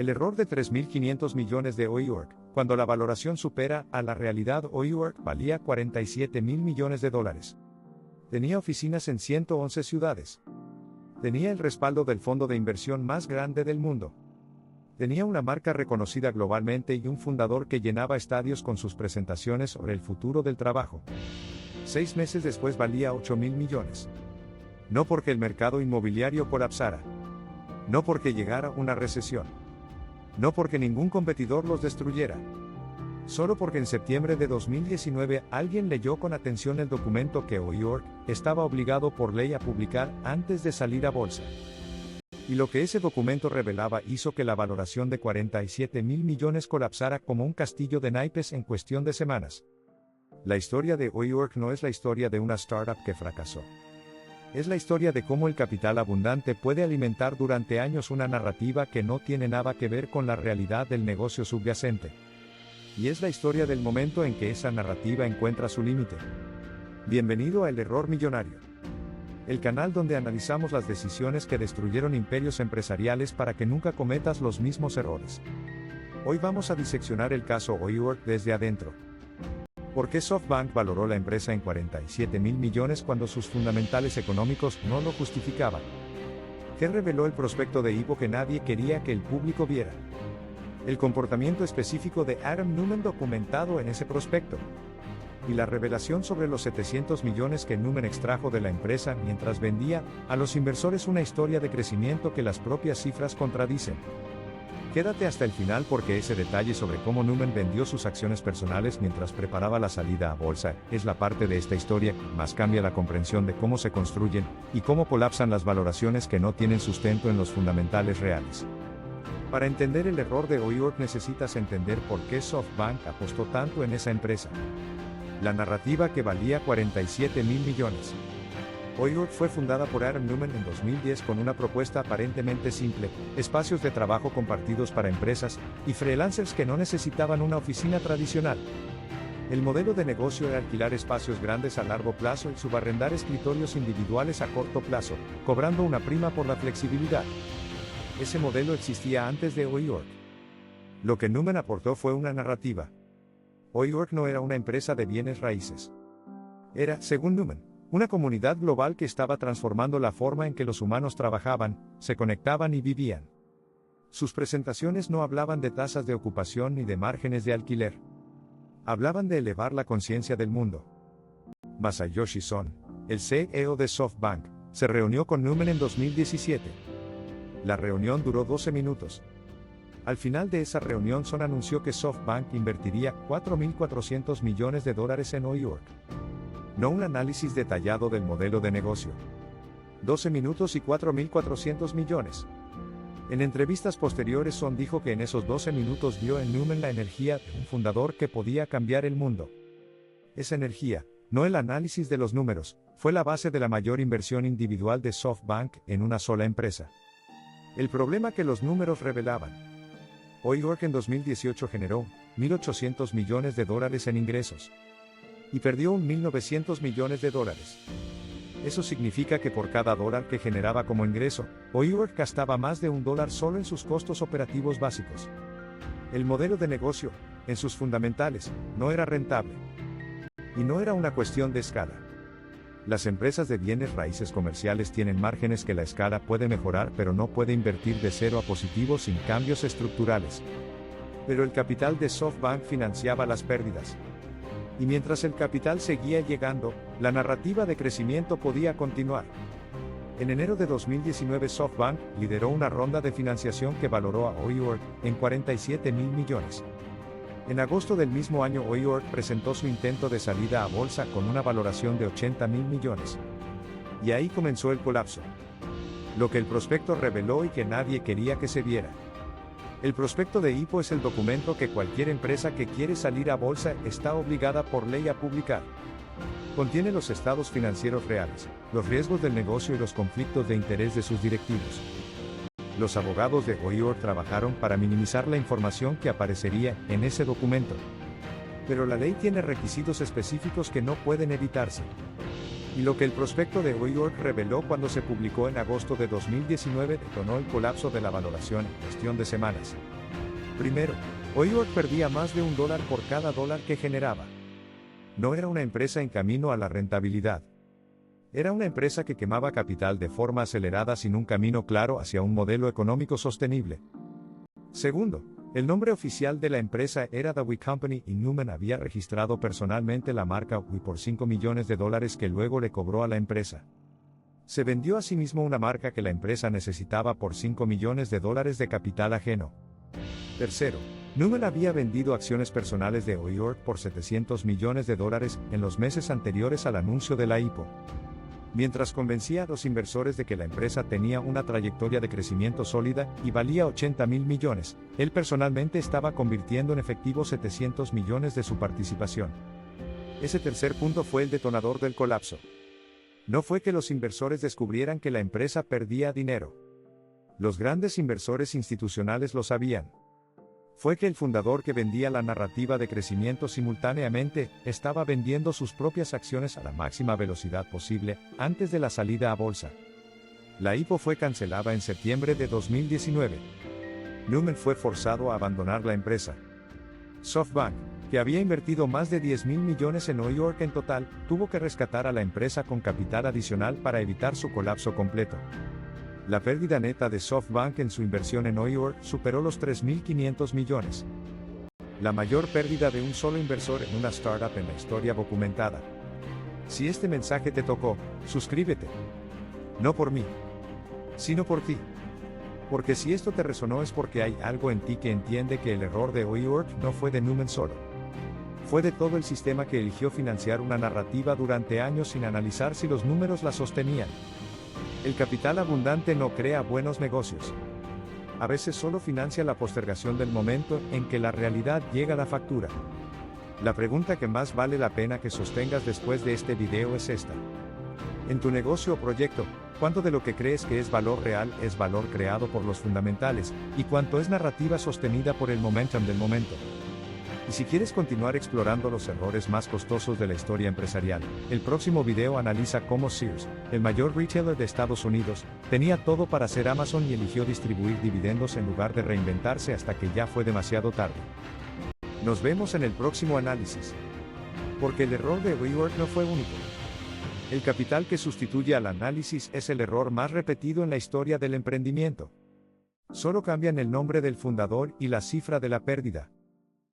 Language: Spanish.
El error de 3.500 millones de WeWork, cuando la valoración supera a la realidad. WeWork valía 47.000 millones de dólares. Tenía oficinas en 111 ciudades. Tenía el respaldo del fondo de inversión más grande del mundo. Tenía una marca reconocida globalmente y un fundador que llenaba estadios con sus presentaciones sobre el futuro del trabajo. 6 meses después valía 8.000 millones. No porque el mercado inmobiliario colapsara. No porque llegara una recesión. No porque ningún competidor los destruyera. Solo porque en septiembre de 2019 alguien leyó con atención el documento que WeWork estaba obligado por ley a publicar antes de salir a bolsa. Y lo que ese documento revelaba hizo que la valoración de 47.000 millones colapsara como un castillo de naipes en cuestión de semanas. La historia de WeWork no es la historia de una startup que fracasó. Es la historia de cómo el capital abundante puede alimentar durante años una narrativa que no tiene nada que ver con la realidad del negocio subyacente. Y es la historia del momento en que esa narrativa encuentra su límite. Bienvenido a El Error Millonario. El canal donde analizamos las decisiones que destruyeron imperios empresariales para que nunca cometas los mismos errores. Hoy vamos a diseccionar el caso WeWork desde adentro. ¿Por qué SoftBank valoró la empresa en 47.000 millones cuando sus fundamentales económicos no lo justificaban? ¿Qué reveló el prospecto de Ivo que nadie quería que el público viera? El comportamiento específico de Adam Neumann documentado en ese prospecto. Y la revelación sobre los 700 millones que Neumann extrajo de la empresa mientras vendía a los inversores una historia de crecimiento que las propias cifras contradicen. Quédate hasta el final porque ese detalle sobre cómo Neumann vendió sus acciones personales mientras preparaba la salida a bolsa es la parte de esta historia que más cambia la comprensión de cómo se construyen y cómo colapsan las valoraciones que no tienen sustento en los fundamentales reales. Para entender el error de WeWork necesitas entender por qué SoftBank apostó tanto en esa empresa. La narrativa que valía 47.000 millones. WeWork fue fundada por Adam Neumann en 2010 con una propuesta aparentemente simple: espacios de trabajo compartidos para empresas y freelancers que no necesitaban una oficina tradicional. El modelo de negocio era alquilar espacios grandes a largo plazo y subarrendar escritorios individuales a corto plazo, cobrando una prima por la flexibilidad. Ese modelo existía antes de WeWork. Lo que Neumann aportó fue una narrativa. WeWork no era una empresa de bienes raíces. Era, según Neumann, una comunidad global que estaba transformando la forma en que los humanos trabajaban, se conectaban y vivían. Sus presentaciones no hablaban de tasas de ocupación ni de márgenes de alquiler. Hablaban de elevar la conciencia del mundo. Masayoshi Son, el CEO de SoftBank, se reunió con Neumann en 2017. La reunión duró 12 minutos. Al final de esa reunión Son anunció que SoftBank invertiría 4.400 millones de dólares en WeWork. No un análisis detallado del modelo de negocio. 12 minutos y 4.400 millones. En entrevistas posteriores Son dijo que en esos 12 minutos vio en Neumann la energía de un fundador que podía cambiar el mundo. Esa energía, no el análisis de los números, fue la base de la mayor inversión individual de SoftBank en una sola empresa. El problema que los números revelaban. WeWork en 2018 generó 1.800 millones de dólares en ingresos. Y perdió 1.900 millones de dólares. Eso significa que por cada dólar que generaba como ingreso, WeWork gastaba más de $1 solo en sus costos operativos básicos. El modelo de negocio, en sus fundamentales, no era rentable. Y no era una cuestión de escala. Las empresas de bienes raíces comerciales tienen márgenes que la escala puede mejorar, pero no puede invertir de cero a positivo sin cambios estructurales. Pero el capital de SoftBank financiaba las pérdidas. Y mientras el capital seguía llegando, la narrativa de crecimiento podía continuar. En enero de 2019 SoftBank lideró una ronda de financiación que valoró a WeWork en 47.000 millones. En agosto del mismo año WeWork presentó su intento de salida a bolsa con una valoración de 80.000 millones. Y ahí comenzó el colapso. Lo que el prospecto reveló y que nadie quería que se viera. El prospecto de Ivo es el documento que cualquier empresa que quiere salir a bolsa está obligada por ley a publicar. Contiene los estados financieros reales, los riesgos del negocio y los conflictos de interés de sus directivos. Los abogados de WeWork trabajaron para minimizar la información que aparecería en ese documento. Pero la ley tiene requisitos específicos que no pueden evitarse. Y lo que el prospecto de WeWork reveló cuando se publicó en agosto de 2019 detonó el colapso de la valoración en cuestión de semanas. Primero, WeWork perdía más de $1 por cada dólar que generaba. No era una empresa en camino a la rentabilidad. Era una empresa que quemaba capital de forma acelerada sin un camino claro hacia un modelo económico sostenible. Segundo, el nombre oficial de la empresa era The We Company y Newman había registrado personalmente la marca We por $5 millones que luego le cobró a la empresa. Se vendió a sí mismo una marca que la empresa necesitaba por $5 millones de capital ajeno. Tercero, Newman había vendido acciones personales de WeWork por $700 millones en los meses anteriores al anuncio de la IPO. Mientras convencía a los inversores de que la empresa tenía una trayectoria de crecimiento sólida y valía $80 mil millones, él personalmente estaba convirtiendo en efectivo $700 millones de su participación. Ese tercer punto fue el detonador del colapso. No fue que los inversores descubrieran que la empresa perdía dinero. Los grandes inversores institucionales lo sabían. Fue que el fundador que vendía la narrativa de crecimiento simultáneamente, estaba vendiendo sus propias acciones a la máxima velocidad posible, antes de la salida a bolsa. La IPO fue cancelada en septiembre de 2019. Newman fue forzado a abandonar la empresa. SoftBank, que había invertido más de $10 mil millones en WeWork en total, tuvo que rescatar a la empresa con capital adicional para evitar su colapso completo. La pérdida neta de SoftBank en su inversión en WeWork superó los $3.500 millones. La mayor pérdida de un solo inversor en una startup en la historia documentada. Si este mensaje te tocó, suscríbete. No por mí, sino por ti. Porque si esto te resonó es porque hay algo en ti que entiende que el error de WeWork no fue de Newman solo. Fue de todo el sistema que eligió financiar una narrativa durante años sin analizar si los números la sostenían. El capital abundante no crea buenos negocios. A veces solo financia la postergación del momento en que la realidad llega a la factura. La pregunta que más vale la pena que sostengas después de este video es esta. En tu negocio o proyecto, ¿cuánto de lo que crees que es valor real es valor creado por los fundamentales, y cuánto es narrativa sostenida por el momentum del momento? Y si quieres continuar explorando los errores más costosos de la historia empresarial, el próximo video analiza cómo Sears, el mayor retailer de Estados Unidos, tenía todo para ser Amazon y eligió distribuir dividendos en lugar de reinventarse hasta que ya fue demasiado tarde. Nos vemos en el próximo análisis. Porque el error de WeWork no fue único. El capital que sustituye al análisis es el error más repetido en la historia del emprendimiento. Solo cambian el nombre del fundador y la cifra de la pérdida.